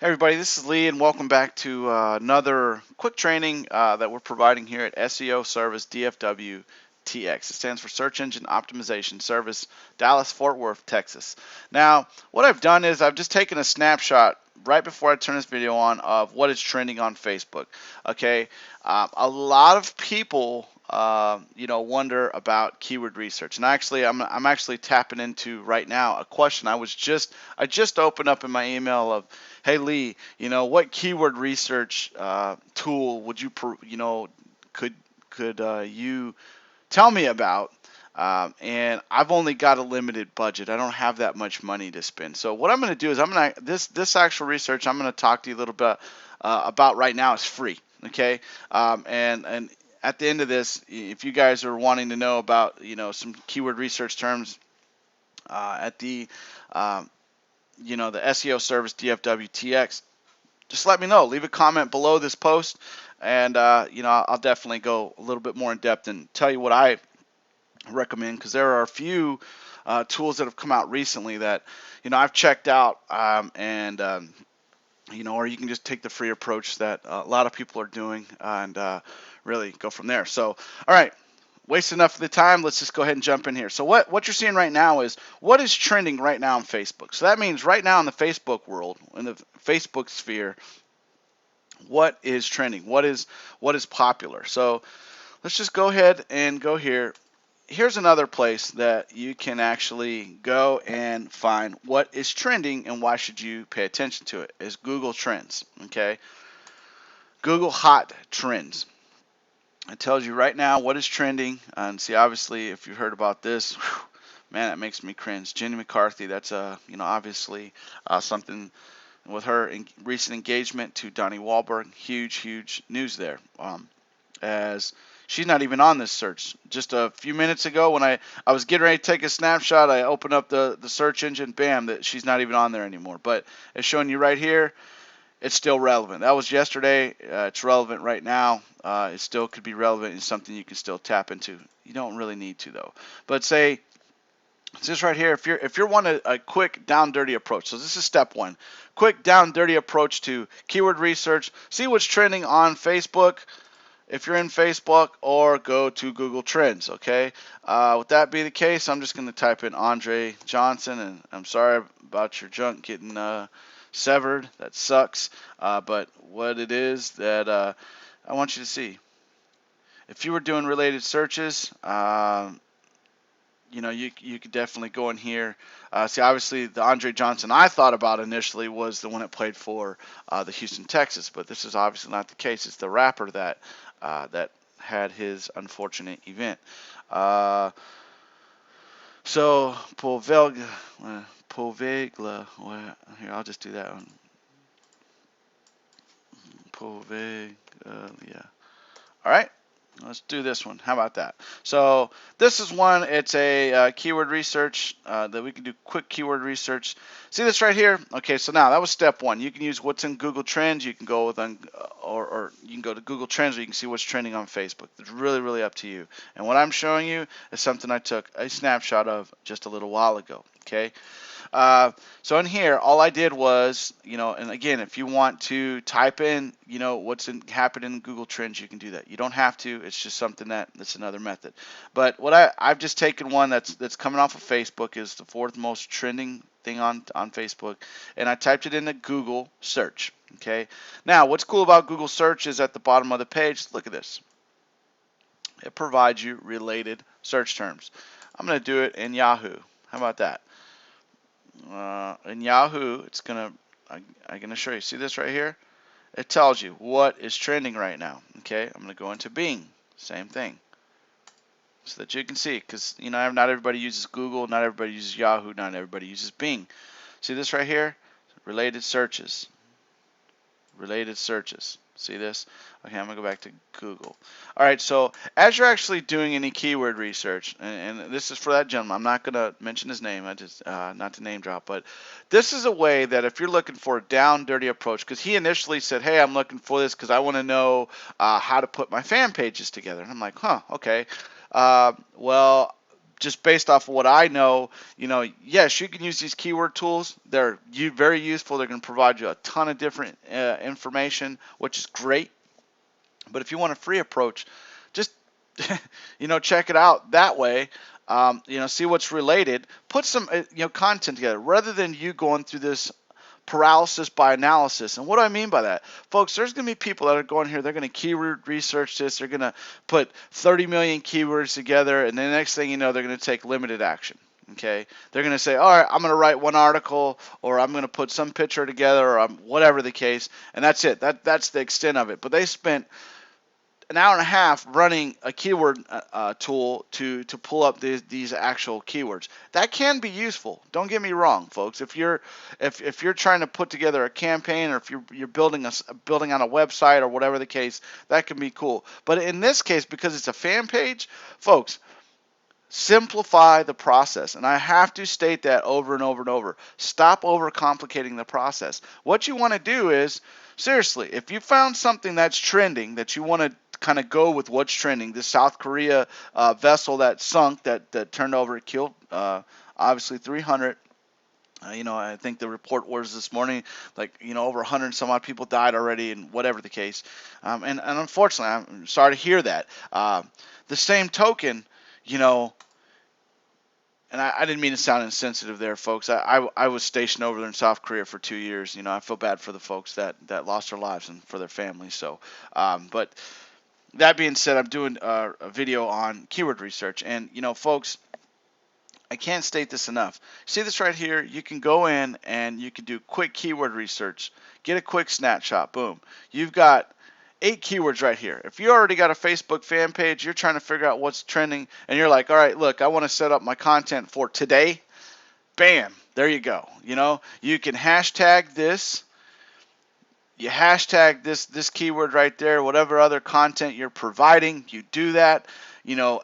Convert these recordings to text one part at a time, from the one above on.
Hey everybody, this is Lee, and welcome back to another quick training that we're providing here at SEO Service DFW TX. It stands for Search Engine Optimization Service, Dallas, Fort Worth, Texas. Now, what I've done is I've just taken a snapshot right before I turn this video on of what is trending on Facebook. Okay, a lot of people wonder about keyword research, and actually I'm actually tapping into right now a question I just opened up in my email of, hey Lee, what keyword research tool would could you tell me about? And I've only got a limited budget. I don't have that much money to spend. So what I'm going to do is this actual research I'm going to talk to you a little bit about right now is free. Okay, and at the end of this, if you guys are wanting to know about some keyword research terms at um, the SEO service DFWTX, just let me know. Leave a comment below this post, and I'll definitely go a little bit more in depth and tell you what I recommend, because there are a few tools that have come out recently that I've checked out, or you can just take the free approach that a lot of people are doing, and really go from there. So, all right. Waste enough of the time. Let's just go ahead and jump in here. So what you're seeing right now is what is trending right now on Facebook. So that means right now in the Facebook world, in the Facebook sphere, what is trending? What is popular? So let's just go ahead and go here. Here's another place that you can actually go and find what is trending and why should you pay attention to it, is Google Trends. Okay, Google Hot Trends. It tells you right now what is trending. And see, obviously, if you heard about this, whew, man, that makes me cringe. Jenny McCarthy, that's obviously something with her recent engagement to Donnie Wahlberg. Huge news there. As she's not even on this search. Just a few minutes ago, when I was getting ready to take a snapshot, I opened up the search engine, bam, that she's not even on there anymore. But it's showing you right here, it's still relevant. That was yesterday. It's relevant right now. It still could be relevant and something you can still tap into. You don't really need to though. But say it's just right here. If you're wanting a quick down dirty approach, so this is step one, quick down dirty approach to keyword research. See what's trending on Facebook, if you're in Facebook, or go to Google Trends. Okay. With that be the case, I'm just going to type in Andre Johnson, and I'm sorry about your junk getting severed. That sucks. But what it is that I want you to see, if you were doing related searches, you could definitely go in here. See, obviously, the Andre Johnson I thought about initially was the one that played for the Houston Texans, but this is obviously not the case. It's the rapper that had his unfortunate event. Uh, so Povegla. Well, here, I'll just do that one. Poveglia. All right. Let's do this one. How about that? So this is one. It's a keyword research that we can do quick keyword research. See this right here? Okay, so now that was step one. You can use what's in Google Trends. You can go with or you can go to Google Trends, where you can see what's trending on Facebook. It's really up to you. And what I'm showing you is something I took a snapshot of just a little while ago. Okay. So in here, all I did was, and again, if you want to type in, what's happening in Google Trends, you can do that. You don't have to. It's just something that's another method. But what I've just taken one that's coming off of Facebook, is the fourth most trending thing on Facebook, and I typed it into Google search. Okay. Now, what's cool about Google search is at the bottom of the page, look at this. It provides you related search terms. I'm going to do it in Yahoo. How about that? In Yahoo, I'm gonna show you. See this right here? It tells you what is trending right now. Okay, I'm gonna go into Bing. Same thing, so that you can see, because not everybody uses Google, not everybody uses Yahoo, not everybody uses Bing. See this right here? Related searches. Related searches. See this? Okay, I'm gonna go back to Google. All right, so as you're actually doing any keyword research, and this is for that gentleman, I'm not gonna mention his name, I just not to name drop, but this is a way that if you're looking for a down dirty approach, because he initially said, hey, I'm looking for this because I want to know how to put my fan pages together, and I'm like, huh, okay, well, just based off of what I know, yes, you can use these keyword tools. They're very useful. They're going to provide you a ton of different information, which is great. But if you want a free approach, just check it out that way. See what's related. Put some content together rather than you going through this paralysis by analysis. And what do I mean by that? Folks, there's going to be people that are going here, they're going to keyword research this, they're going to put 30 million keywords together, and the next thing you know, they're going to take limited action. Okay, they're going to say, all right, I'm going to write one article, or I'm going to put some picture together, or whatever the case, and that's it. That's the extent of it. But they spent an hour and a half running a keyword tool to pull up these actual keywords. That can be useful. Don't get me wrong, folks. If you're trying to put together a campaign, or if you're building on a website or whatever the case, that can be cool. But in this case, because it's a fan page, folks, simplify the process. And I have to state that over and over and over. Stop overcomplicating the process. What you want to do is, seriously, if you found something that's trending that you want to kind of go with what's trending, this South Korea vessel that sunk, that turned over, killed obviously 300. I think the report was this morning, like, over 100 some odd people died already, and whatever the case. And unfortunately, I'm sorry to hear that. The same token, you know, and I didn't mean to sound insensitive there, folks. I was stationed over there in South Korea for 2 years. I feel bad for the folks that lost their lives and for their families. So, but that being said, I'm doing a video on keyword research. And, folks, I can't state this enough. See this right here? You can go in and you can do quick keyword research. Get a quick snapshot. Boom. You've got 8 keywords right here. If you already got a Facebook fan page, you're trying to figure out what's trending, and you're like, all right, look, I want to set up my content for today. Bam, there you go. You can hashtag this. You hashtag this keyword right there, whatever other content you're providing, you do that.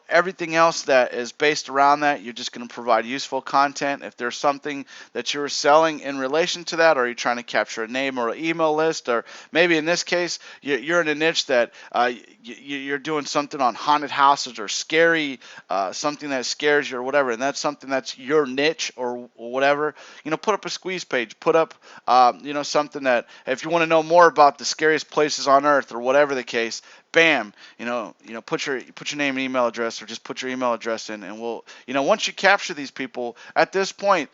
Everything else that is based around that, you're just going to provide useful content. If there's something that you're selling in relation to that, or you're trying to capture a name or an email list, or maybe in this case, you're in a niche that you're doing something on haunted houses or scary, something that scares you or whatever, and that's something that's your niche or whatever, put up a squeeze page, put up, something that, if you want to know more about the scariest places on earth or whatever the case, bam, put your name and email address, or just put your email address in, and we'll, once you capture these people, at this point,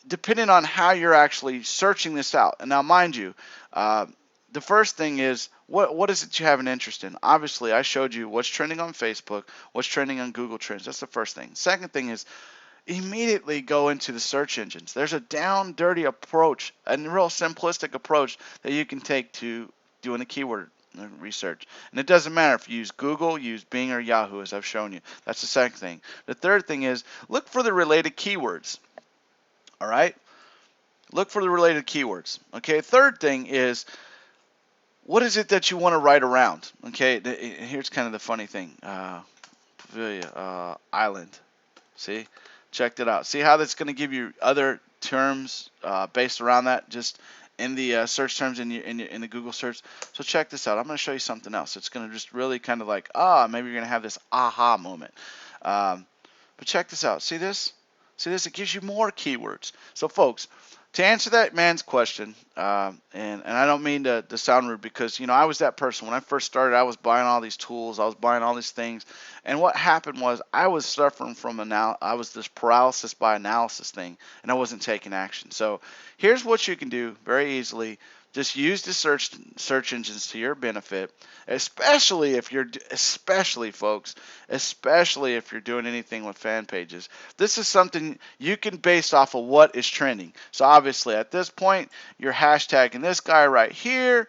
depending on how you're actually searching this out. And now, mind you, the first thing is, what is it you have an interest in? Obviously, I showed you what's trending on Facebook, what's trending on Google Trends. That's the first thing. Second thing is, immediately go into the search engines. There's a down dirty approach, a real simplistic approach that you can take to doing a keyword research. And it doesn't matter if you use Google, use Bing, or Yahoo, as I've shown you. That's the second thing. The third thing is, look for the related keywords. All right? Look for the related keywords. Okay? Third thing is, what is it that you want to write around? Okay? Here's kind of the funny thing. Island. See? Checked it out. See how that's going to give you other terms based around that, just in the search terms in the Google search. So check this out. I'm going to show you something else. It's going to just really kind of like, maybe you're going to have this aha moment. But check this out. See this? See this? It gives you more keywords. So folks, to answer that man's question, and I don't mean to sound rude, because I was that person when I first started. I was buying all these tools, I was buying all these things, and what happened was I was suffering from I was this paralysis by analysis thing, and I wasn't taking action. So here's what you can do very easily. Just use the search engines to your benefit, especially if you're, folks, especially if you're doing anything with fan pages. This is something you can base off of what is trending. So obviously at this point, you're hashtagging this guy right here.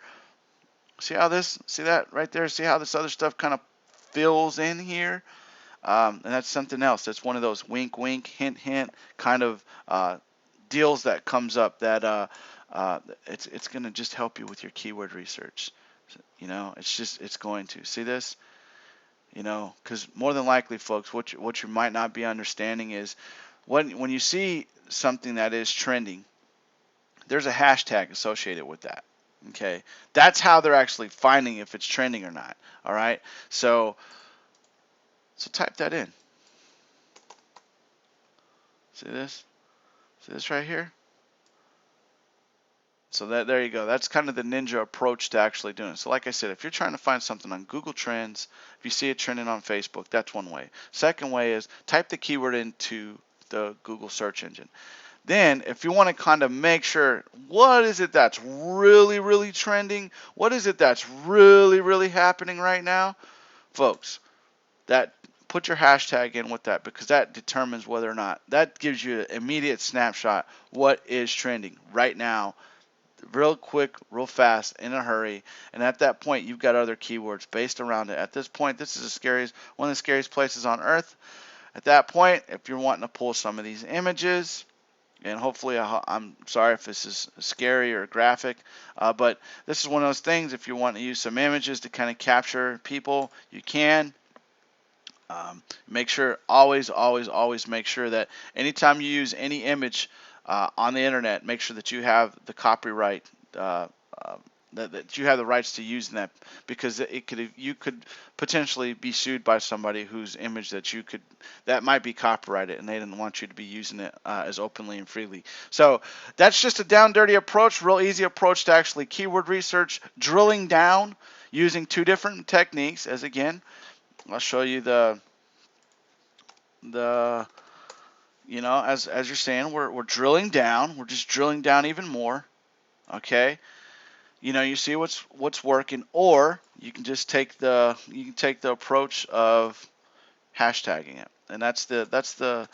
See that right there? See how this other stuff kind of fills in here? And that's something else. That's one of those wink, wink, hint, hint kind of deals that comes up that it's going to just help you with your keyword research. It's going to. See this? Because more than likely, folks, what you might not be understanding is when you see something that is trending, there's a hashtag associated with that. Okay, that's how they're actually finding if it's trending or not. All right, so type that in. See this? See this right here? So there you go. That's kind of the ninja approach to actually doing it. So like I said, if you're trying to find something on Google Trends, if you see it trending on Facebook, that's one way. Second way is type the keyword into the Google search engine. Then if you want to kind of make sure what is it that's really, really trending, what is it that's really, really happening right now, folks, that put your hashtag in with that because that determines whether or not that gives you an immediate snapshot what is trending right now real quick, real fast, in a hurry, and at that point you've got other keywords based around it. At this point, this is one of the scariest places on earth. At that point, if you're wanting to pull some of these images, and hopefully I'm sorry if this is scary or graphic, but this is one of those things. If you want to use some images to kind of capture people, you can. Make sure, always make sure that anytime you use any image on the internet, make sure that you have the copyright, uh, uh, that you have the rights to use that, because you could potentially be sued by somebody whose image that might be copyrighted, and they didn't want you to be using it as openly and freely. So that's just a down dirty approach, real easy approach to actually keyword research, drilling down using two different techniques. As again, I'll show you the as you're saying, we're drilling down. We're just drilling down even more. Okay. You see what's working, or you can just take the approach of hashtagging it, and that's the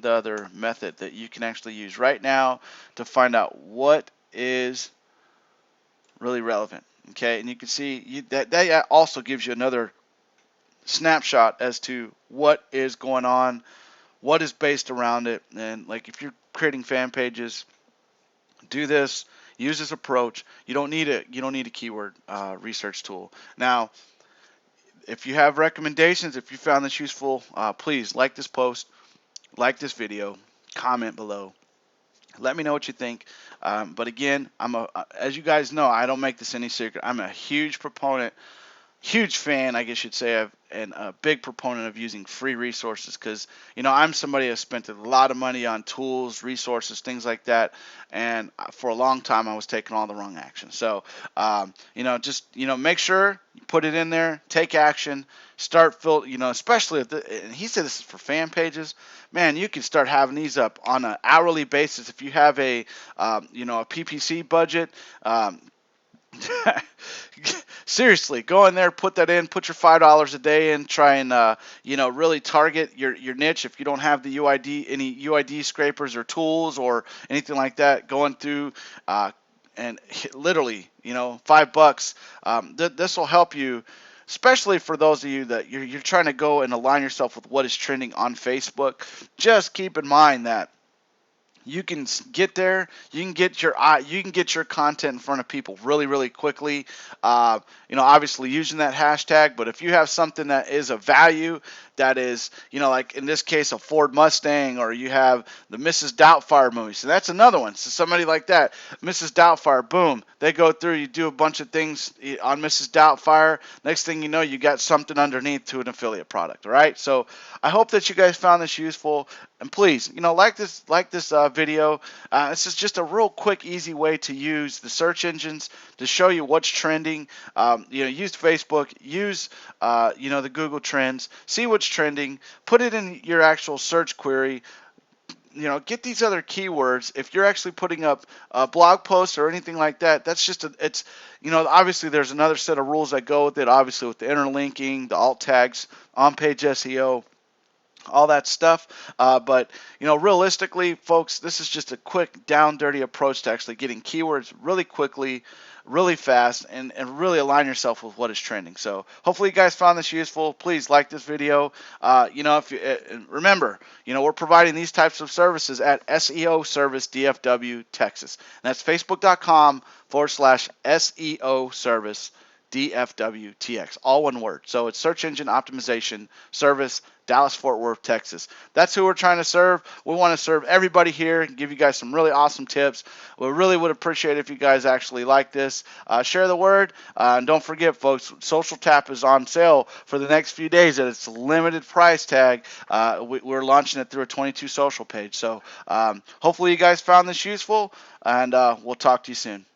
other method that you can actually use right now to find out what is really relevant. Okay, and you can see that also gives you another snapshot as to what is going on, what is based around it. And like if you're creating fan pages, do this, use this approach. You don't need a keyword research tool. Now, if you have recommendations, if you found this useful, please like this post, like this video, comment below. Let me know what you think. But again, as you guys know, I don't make this any secret. I'm a huge fan, I guess you'd say, and a big proponent of using free resources, because I'm somebody that spent a lot of money on tools, resources, things like that, and for a long time I was taking all the wrong action. So just make sure you put it in there, take action, start especially and he said this is for fan pages. Man, you can start having these up on an hourly basis if you have a a PPC budget. Seriously, go in there, put that in, put your $5 a day in, try and really target your niche. If you don't have any UID scrapers or tools or anything like that, going through and literally $5. This will help you, especially for those of you that you're trying to go and align yourself with what is trending on Facebook. Just keep in mind that you can get there. You can get your content in front of people really, really quickly. Obviously using that hashtag. But if you have something that is of value, that is, like in this case, a Ford Mustang, or you have the Mrs. Doubtfire movie. So that's another one. So somebody like that, Mrs. Doubtfire, boom, they go through. You do a bunch of things on Mrs. Doubtfire. Next thing you know, you got something underneath to an affiliate product. All right. So I hope that you guys found this useful. And please, like this video. This is just a real quick, easy way to use the search engines to show you what's trending. Use Facebook, use the Google Trends, see what's trending, put it in your actual search query. Get these other keywords. If you're actually putting up blog posts or anything like that, that's just obviously there's another set of rules that go with it. Obviously with the interlinking, the alt tags, on-page SEO, all that stuff. But realistically, folks, this is just a quick, down dirty approach to actually getting keywords really quickly, really fast, and really align yourself with what is trending. So hopefully you guys found this useful. Please like this video. If you remember, we're providing these types of services at SEO Service DFW Texas. And that's facebook.com/SEO Service DFWTX, all one word. So it's search engine optimization service, Dallas Fort Worth, Texas. That's who we're trying to serve. We want to serve everybody here and give you guys some really awesome tips. We really would appreciate it if you guys actually like this. Share the word. And don't forget, folks, Social Tap is on sale for the next few days at its limited price tag. We're launching it through a 22 social page. So hopefully you guys found this useful, and we'll talk to you soon.